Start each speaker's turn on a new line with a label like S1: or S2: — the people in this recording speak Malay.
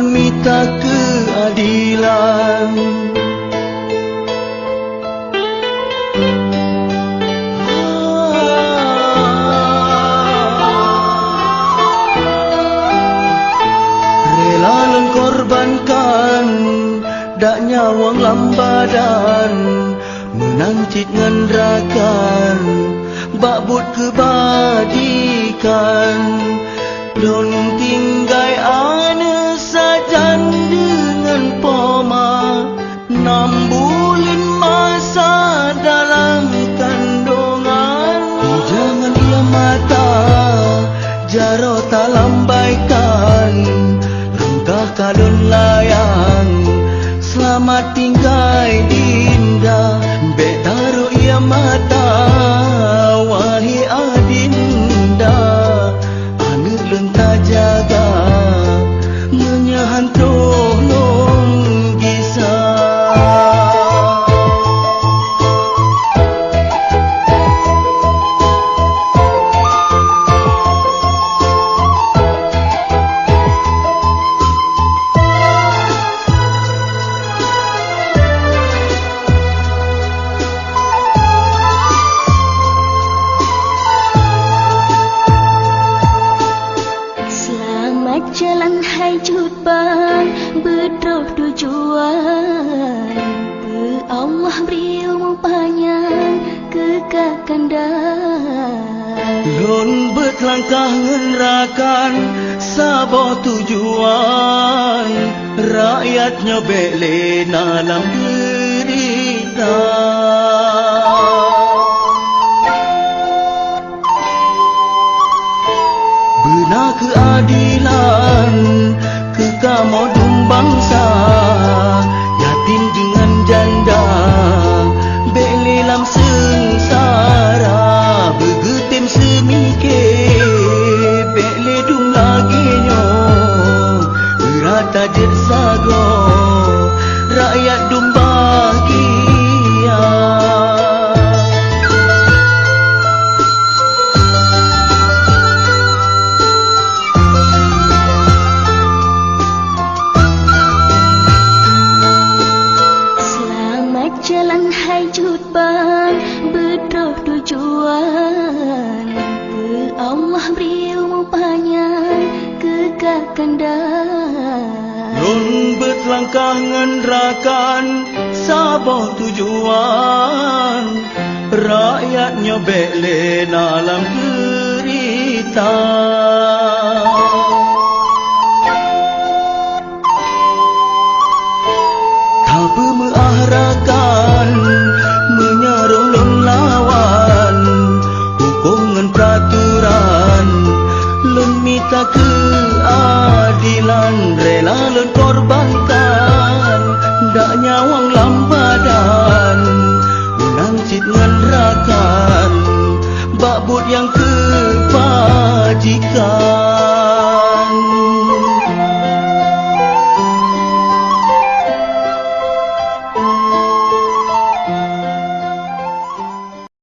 S1: lun minta keadilan. Rela lun korbankan dak nyawang lambadan, menancit ngendrakan bakbut kebadikan. Don tinggai ane sajan dengan poma, 6 bulan masa dalam kandungan. Jangan ia mata jaro tak lambaikan, langkah kalun layang selamat tinggai dinda. Bek taruh ia mata wahai adinda, ane lentah jaga menyahan tolong gisah.
S2: Jalan hai jutbang berdoh tujuan, Allah beri umur panjang kekal kandan.
S1: Lun berlangkah ngenrakan sabah tujuan, rakyatnya bele dalam derita. Benar keadilan kekamodum bangsa, yatim dengan janda bele lam sengsara. Begetem semike bele dum lagi nyo, berata jet sago rakyat dum bahagia.
S2: Jalan hai jutbang berdoh tujuan, Allah beri umur panjang kekal kandan.
S1: Lun berlangkah ngendrakan sabah tujuan, rakyatnya bele dalam derita. Tanpa mengarahkan menyarung lun lawan, hukum ngan peraturan lun minta keadilan. Rela lun korbankan dak nyawang lambadan, menancit ngendrakan bakbut yang kebajikan.